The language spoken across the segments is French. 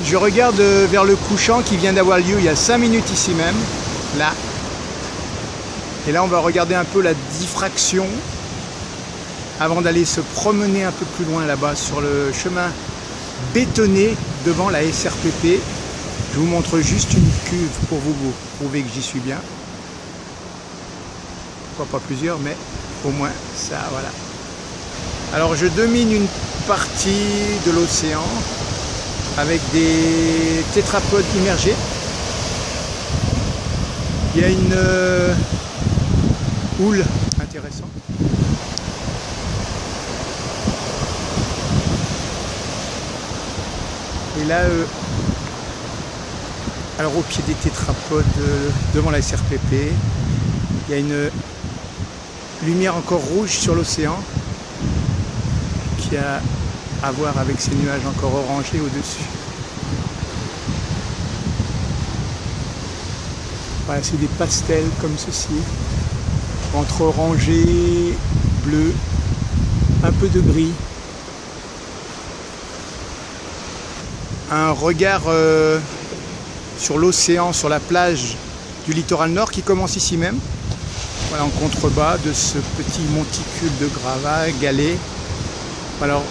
Je regarde vers le couchant qui vient d'avoir lieu il y a 5 minutes ici même, là. Et là on va regarder un peu la diffraction avant d'aller se promener un peu plus loin là-bas sur le chemin bétonné devant la SRPP. Je vous montre juste une cuve pour vous prouver que j'y suis bien. Pourquoi pas plusieurs, mais au moins ça, voilà. Alors je domine une partie de l'océan avec des tétrapodes immergés. Il y a une houle intéressante. Et là, alors au pied des tétrapodes, devant la SRPP, il y a une lumière encore rouge sur l'océan qui a à voir avec ces nuages encore orangés au-dessus. Voilà, c'est des pastels comme ceci, entre orangé, bleu, un peu de gris. Un regard sur l'océan, sur la plage du littoral nord qui commence ici même. Voilà, en contrebas de ce petit monticule de gravats, galets. Alors,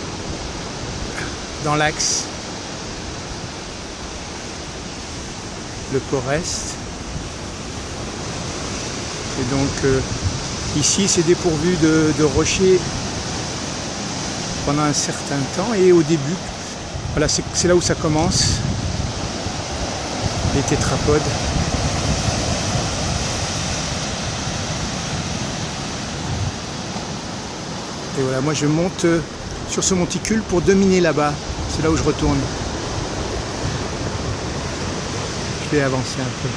dans l'axe, le port est. Et donc, ici, c'est dépourvu de rochers pendant un certain temps. Et au début, voilà, c'est là où ça commence, les tétrapodes. Et voilà, moi je monte sur ce monticule pour dominer là-bas. C'est là où je retourne. Je vais avancer un peu.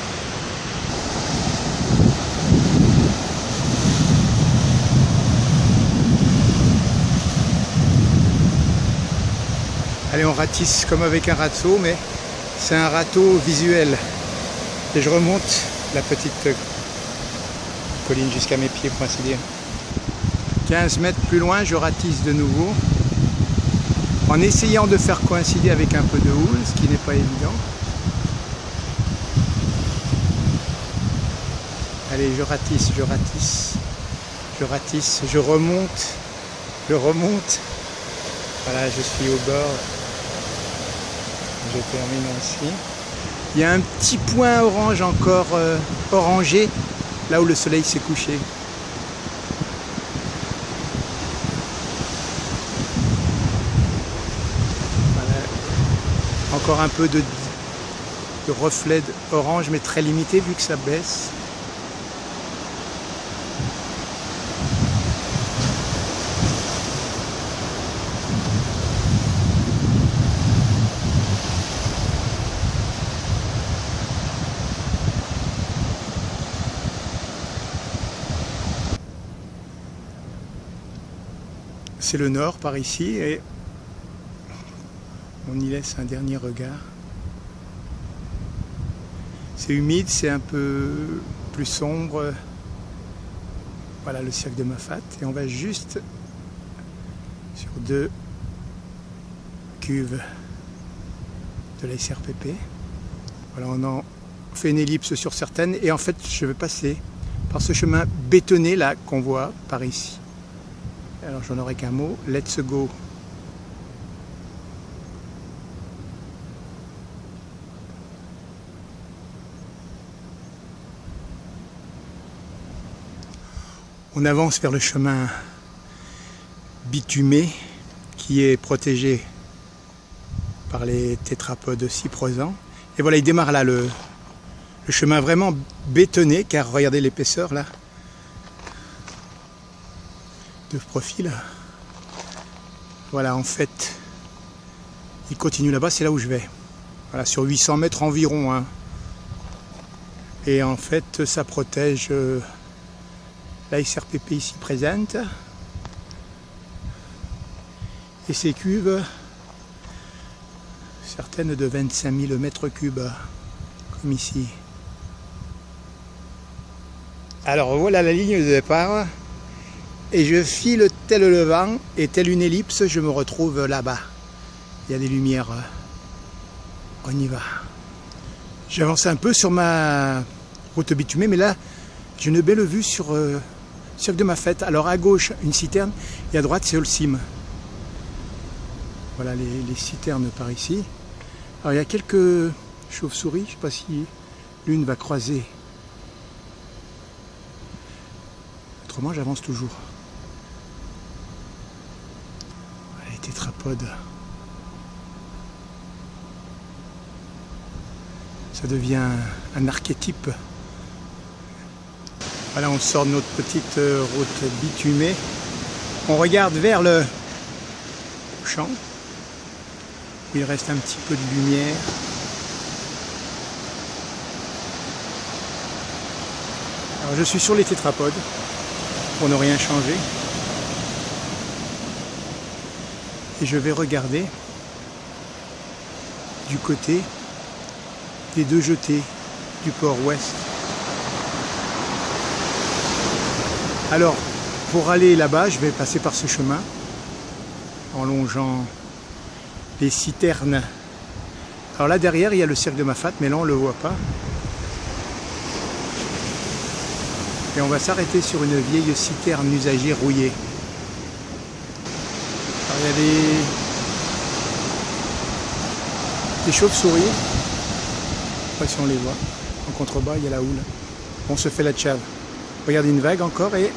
Allez, on ratisse comme avec un râteau, mais c'est un râteau visuel. Et je remonte la petite colline jusqu'à mes pieds, pour ainsi dire. 15 mètres plus loin, je ratisse de nouveau, en essayant de faire coïncider avec un peu de houle, ce qui n'est pas évident. Allez, je ratisse, je ratisse, je ratisse, je remonte, je remonte. Voilà, je suis au bord. Je termine ainsi. Il y a un petit point orange encore orangé, là où le soleil s'est couché. Voilà. Encore un peu de reflet orange, mais très limité vu que ça baisse. C'est le nord par ici et on y laisse un dernier regard. C'est humide, c'est un peu plus sombre. Voilà le cirque de Mafate et on va juste sur 2 cuves de la SRPP. Voilà, on en fait une ellipse sur certaines et en fait je vais passer par ce chemin bétonné là qu'on voit par ici. Alors j'en aurai qu'un mot, let's go. On avance vers le chemin bitumé qui est protégé par les tétrapodes cyprosans. Et voilà, il démarre là le chemin vraiment bétonné, car regardez l'épaisseur là. De profil. Voilà, en fait, il continue là-bas, c'est là où je vais. Voilà, sur 800 mètres environ. Hein. Et en fait, ça protège la SRPP ici présente. Et ces cuves, certaines de 25 000 mètres cubes, comme ici. Alors voilà la ligne de départ. Et je file tel le vent et tel une ellipse, je me retrouve là-bas. Il y a des lumières On y va. J'ai avancé un peu sur ma route bitumée, mais là, j'ai une belle vue sur le cirque de Mafate. Alors à gauche, une citerne, et à droite, c'est Holcim. Voilà les citernes par ici. Alors il y a quelques chauves-souris, je ne sais pas si l'une va croiser. Autrement, j'avance toujours. Voilà, les tétrapodes. Ça devient un archétype. Voilà, on sort de notre petite route bitumée. On regarde vers le champ. Il reste un petit peu de lumière. Alors je suis sur les tétrapodes pour ne rien changer. Et je vais regarder du côté des deux jetées du port ouest. Alors pour aller là-bas, je vais passer par ce chemin en longeant les citernes. Alors là derrière il y a le cirque de Mafate, mais là on ne le voit pas. Et on va s'arrêter sur une vieille citerne usagée rouillée. Alors il y a des chauves-souris. Je ne sais pas si on les voit. En contrebas il y a la houle. On se fait la tchave. Regardez une vague encore et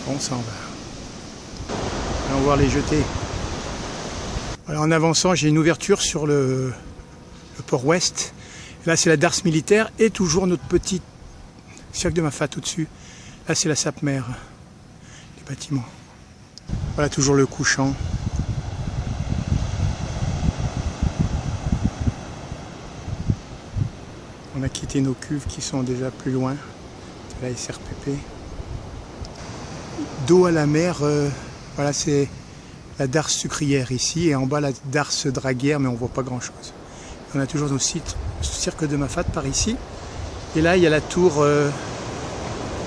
on s'en va. Allons voir les jetées. Voilà, en avançant, j'ai une ouverture sur le port ouest. Et là, c'est la darse militaire et toujours notre petit cirque de Mafate au-dessus. Là, c'est la Sapmer, les bâtiments. Voilà, toujours le couchant. On a quitté nos cuves qui sont déjà plus loin. C'est la SRPP. Dos à la mer, voilà, c'est la darse sucrière ici, et en bas la darse draguière, mais on ne voit pas grand chose. On a toujours nos sites, cirque de Mafate par ici, et là il y a la tour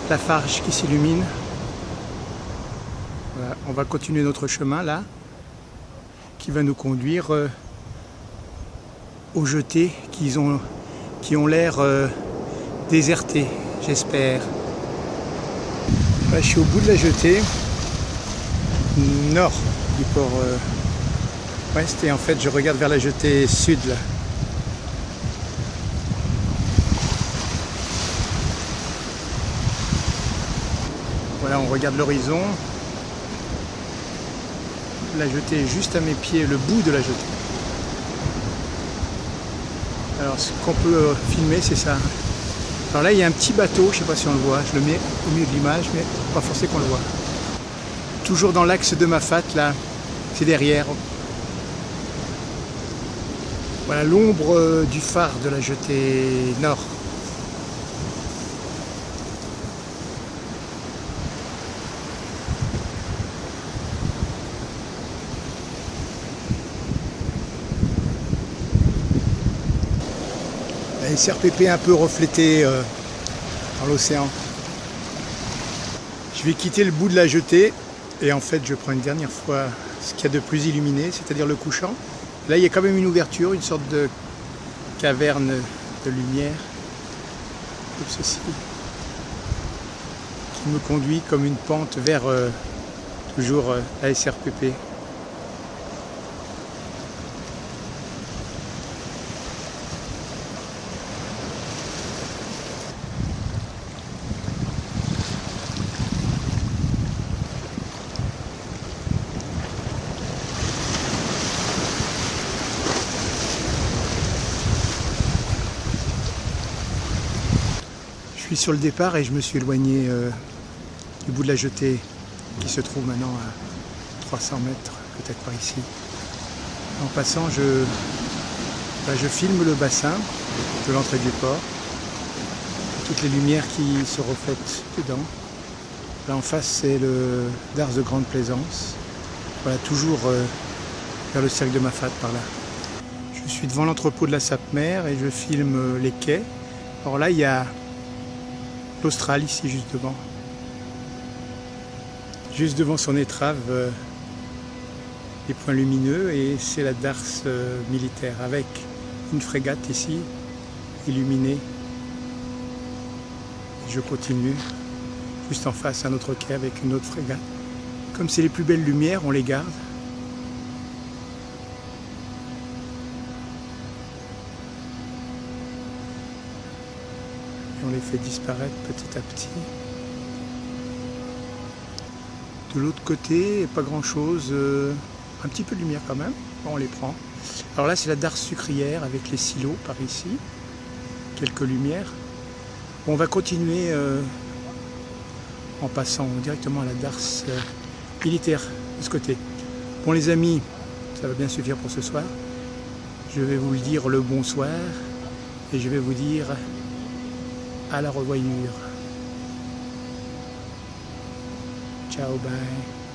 Lafarge qui s'illumine. Voilà, on va continuer notre chemin là, qui va nous conduire aux jetées qui ont l'air désertées, j'espère. Là, je suis au bout de la jetée nord du port ouest et en fait je regarde vers la jetée sud là. Voilà, on regarde l'horizon. La jetée est juste à mes pieds, le bout de la jetée. Alors ce qu'on peut filmer, c'est ça. Alors là il y a un petit bateau, je ne sais pas si on le voit, je le mets au milieu de l'image, mais pas forcément qu'on le voit. Toujours dans l'axe de Mafate, là, c'est derrière. Voilà l'ombre du phare de la jetée nord. La SRPP un peu reflétée dans l'océan. Je vais quitter le bout de la jetée et en fait je prends une dernière fois ce qu'il y a de plus illuminé, c'est-à-dire le couchant. Là il y a quand même une ouverture, une sorte de caverne de lumière, comme ceci, qui me conduit comme une pente vers toujours la SRPP. Je suis sur le départ et je me suis éloigné du bout de la jetée qui se trouve maintenant à 300 mètres, peut-être par ici. En passant, je filme le bassin de l'entrée du port, toutes les lumières qui se reflètent dedans. Là en face, c'est le darse de Grande Plaisance. Voilà, toujours vers le cirque de Mafate par là. Je suis devant l'entrepôt de la Sapmer et je filme les quais. Alors là, il y a l'Austral ici juste devant. Juste devant son étrave, des points lumineux, et c'est la darse militaire avec une frégate ici, illuminée. Je continue, juste en face un autre quai avec une autre frégate. Comme c'est les plus belles lumières, on les garde. Et on les fait disparaître petit à petit. De l'autre côté, pas grand chose, un petit peu de lumière quand même, on les prend. Alors là c'est la darse sucrière avec les silos par ici, quelques lumières. Bon, on va continuer en passant directement à la darse militaire de ce côté. Bon les amis, ça va bien suffire pour ce soir. Je vais vous dire le bonsoir et je vais vous dire à la revoyure. Ciao, bye.